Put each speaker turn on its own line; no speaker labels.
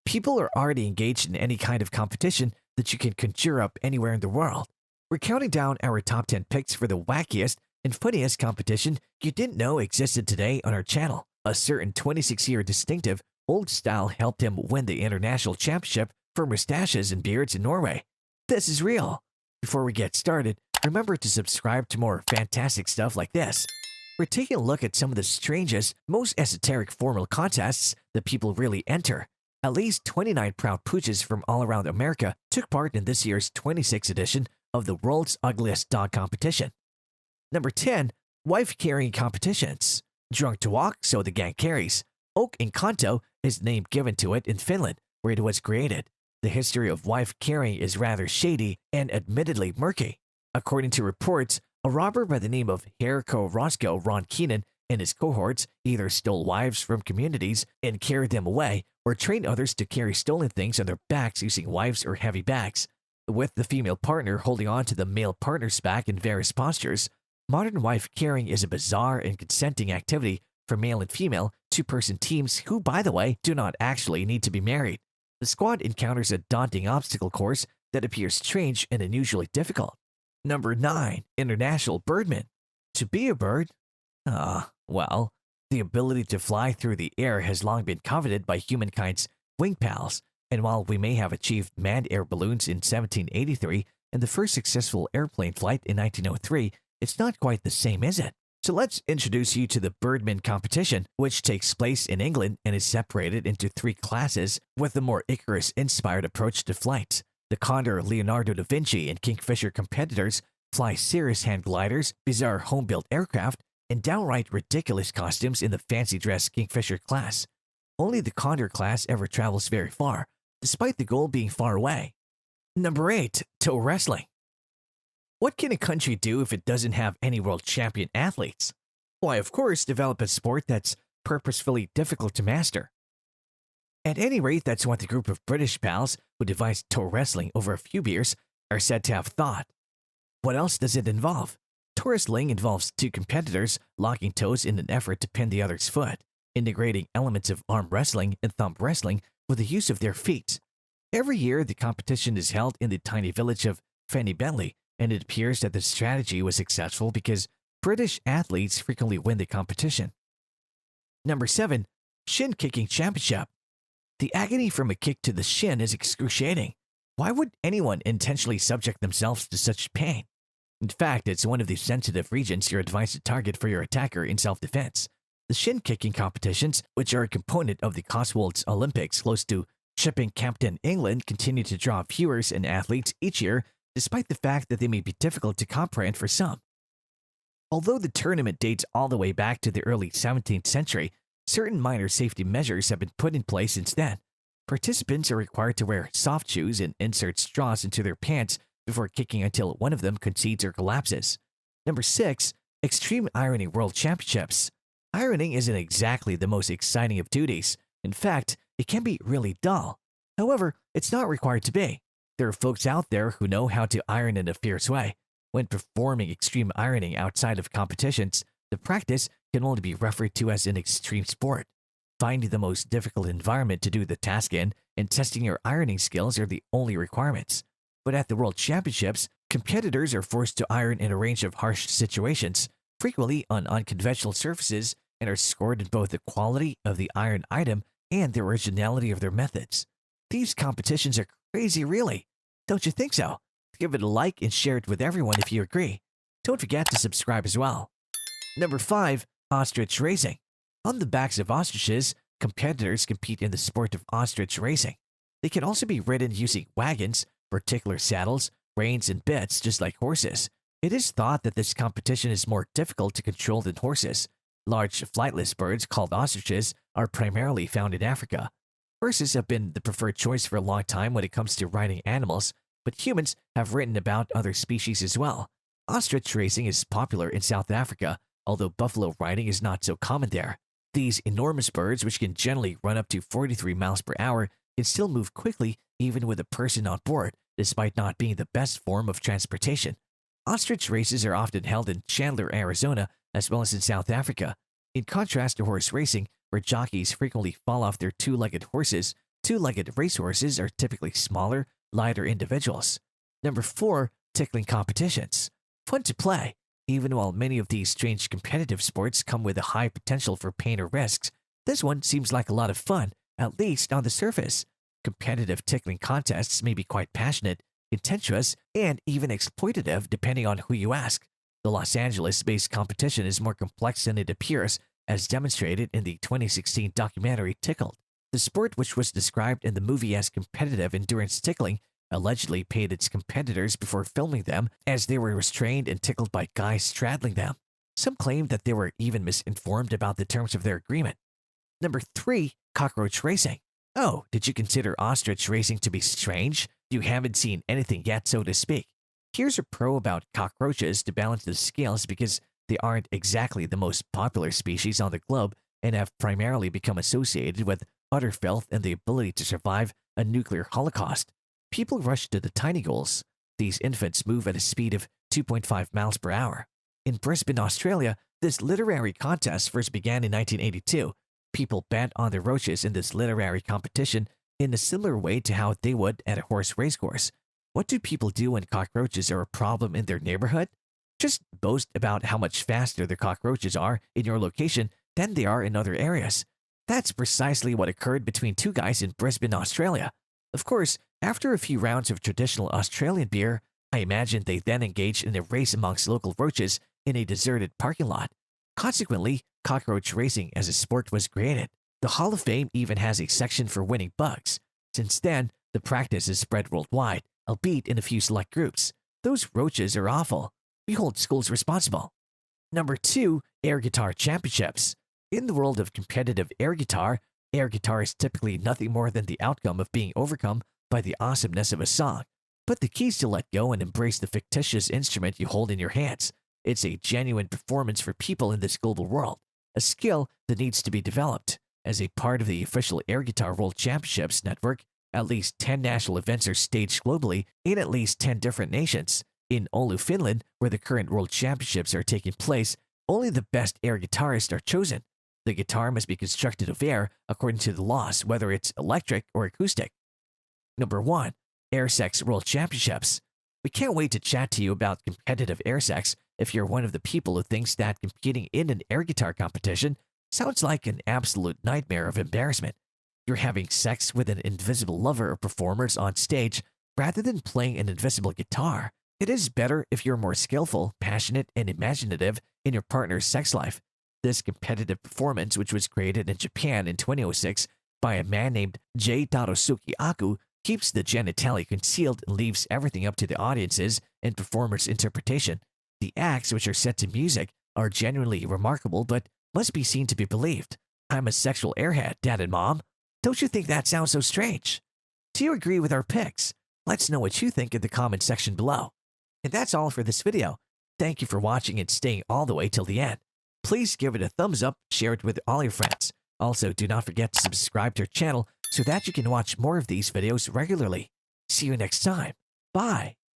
People are already engaged in any kind of competition that you can conjure up anywhere in the world. We're counting down our top 10 picks for the wackiest and funniest competition you didn't know existed today on our channel. A certain 26-year distinctive old style helped him win the international championship for mustaches and beards in Norway. This is real. Before we get started, remember to subscribe to more fantastic stuff like this. We're taking a look at some of the strangest, most esoteric formal contests that people really enter. At least 29 proud pooches from all around America took part in this year's 26th edition of the World's Ugliest Dog Competition. Number 10. Wife Carrying Competitions. Drunk to walk, so the gang carries. Oak Encanto is the name given to it in Finland, where it was created. The history of wife carrying is rather shady and admittedly murky. According to reports, a robber by the name of Herco Roscoe Ron Keenan and his cohorts either stole wives from communities and carried them away, or trained others to carry stolen things on their backs using wives or heavy bags, with the female partner holding on to the male partner's back in various postures. Modern wife carrying is a bizarre and consenting activity for male and female two-person teams who, by the way, do not actually need to be married. The squad encounters a daunting obstacle course that appears strange and unusually difficult. Number 9. International Birdman. To be a bird? Well, the ability to fly through the air has long been coveted by humankind's wing pals, and while we may have achieved manned air balloons in 1783 and the first successful airplane flight in 1903, it's not quite the same, is it? So let's introduce you to the Birdman competition, which takes place in England and is separated into 3 classes with a more Icarus-inspired approach to flight. The Condor Leonardo da Vinci and Kingfisher competitors fly serious hand gliders, bizarre home-built aircraft, and downright ridiculous costumes in the fancy-dress Kingfisher class. Only the Condor class ever travels very far, despite the goal being far away. Number 8. Toe Wrestling. What can a country do if it doesn't have any world champion athletes? Why, of course, develop a sport that's purposefully difficult to master. At any rate, that's what the group of British pals who devised toe wrestling over a few beers are said to have thought. What else does it involve? Toe wrestling involves 2 competitors locking toes in an effort to pin the other's foot, integrating elements of arm wrestling and thumb wrestling with the use of their feet. Every year, the competition is held in the tiny village of Fanny Bentley, and it appears that the strategy was successful because British athletes frequently win the competition. Number 7. Shin Kicking Championship. The agony from a kick to the shin is excruciating. Why would anyone intentionally subject themselves to such pain? In fact, it's one of the sensitive regions you're advised to target for your attacker in self-defense. The shin kicking competitions, which are a component of the Cotswolds Olympics close to Chipping-Campden, England, continue to draw viewers and athletes each year, despite the fact that they may be difficult to comprehend for some. Although the tournament dates all the way back to the early 17th century, certain minor safety measures have been put in place since then. Participants are required to wear soft shoes and insert straws into their pants before kicking until one of them concedes or collapses. Number 6. Extreme Ironing World Championships. Ironing isn't exactly the most exciting of duties. In fact, it can be really dull. However, it's not required to be. There are folks out there who know how to iron in a fierce way. When performing extreme ironing outside of competitions, the practice can only be referred to as an extreme sport. Finding the most difficult environment to do the task in and testing your ironing skills are the only requirements. But at the World Championships, competitors are forced to iron in a range of harsh situations, frequently on unconventional surfaces, and are scored in both the quality of the iron item and the originality of their methods. These competitions are crazy, really. Don't you think so? Give it a like and share it with everyone if you agree. Don't forget to subscribe as well. Number 5. Ostrich Racing. On the backs of ostriches, competitors compete in the sport of ostrich racing. They can also be ridden using wagons, particular saddles, reins, and bits, just like horses. It is thought that this competition is more difficult to control than horses. Large flightless birds called ostriches are primarily found in Africa. Horses have been the preferred choice for a long time when it comes to riding animals, but humans have written about other species as well. Ostrich racing is popular in South Africa, although buffalo riding is not so common there. These enormous birds, which can generally run up to 43 miles per hour, can still move quickly even with a person on board, despite not being the best form of transportation. Ostrich races are often held in Chandler, Arizona, as well as in South Africa. In contrast to horse racing, where jockeys frequently fall off their 2-legged horses, Two-legged racehorses are typically smaller, lighter individuals. Number 4, tickling competitions. Fun to play. Even while many of these strange competitive sports come with a high potential for pain or risks, this one seems like a lot of fun, at least on the surface. Competitive tickling contests may be quite passionate, contentious, and even exploitative depending on who you ask. The Los Angeles-based competition is more complex than it appears, as demonstrated in the 2016 documentary Tickled. The sport, which was described in the movie as competitive endurance tickling, allegedly paid its competitors before filming them as they were restrained and tickled by guys straddling them. Some claim that they were even misinformed about the terms of their agreement. Number 3, cockroach racing. Oh, did you consider ostrich racing to be strange? You haven't seen anything yet, so to speak. Here's a pro about cockroaches to balance the scales because they aren't exactly the most popular species on the globe and have primarily become associated with utter filth and the ability to survive a nuclear holocaust. People rush to the tiny ghouls. These infants move at a speed of 2.5 miles per hour. In Brisbane, Australia, this literary contest first began in 1982. People bet on the roaches in this literary competition in a similar way to how they would at a horse racecourse. What do people do when cockroaches are a problem in their neighborhood? Just boast about how much faster the cockroaches are in your location than they are in other areas. That's precisely what occurred between two guys in Brisbane, Australia. Of course, after a few rounds of traditional Australian beer, I imagine they then engaged in a race amongst local roaches in a deserted parking lot. Consequently, cockroach racing as a sport was created. The Hall of Fame even has a section for winning bugs. Since then, the practice is spread worldwide, albeit in a few select groups. Those roaches are awful. We hold schools responsible. Number 2, air guitar championships. In the world of competitive air guitar is typically nothing more than the outcome of being overcome by the awesomeness of a song. But the key is to let go and embrace the fictitious instrument you hold in your hands. It's a genuine performance for people in this global world, a skill that needs to be developed. As a part of the official Air Guitar World Championships network, at least 10 national events are staged globally in at least 10 different nations. In Oulu, Finland, where the current World Championships are taking place, only the best air guitarists are chosen. The guitar must be constructed of air according to the laws, whether it's electric or acoustic. Number 1, Air Sex World Championships. We can't wait to chat to you about competitive air sex if you're one of the people who thinks that competing in an air guitar competition sounds like an absolute nightmare of embarrassment. You're having sex with an invisible lover or performers on stage rather than playing an invisible guitar. It is better if you're more skillful, passionate, and imaginative in your partner's sex life. This competitive performance, which was created in Japan in 2006 by a man named Jay Tarosuke Aku, keeps the genitalia concealed and leaves everything up to the audience's and performers' interpretation. The acts, which are set to music, are genuinely remarkable but must be seen to be believed. I'm a sexual airhead, Dad and Mom. Don't you think that sounds so strange? Do you agree with our picks? Let's know what you think in the comment section below. And that's all for this video. Thank you for watching and staying all the way till the end. Please give it a thumbs up, share it with all your friends. Also, do not forget to subscribe to our channel so that you can watch more of these videos regularly. See you next time. Bye.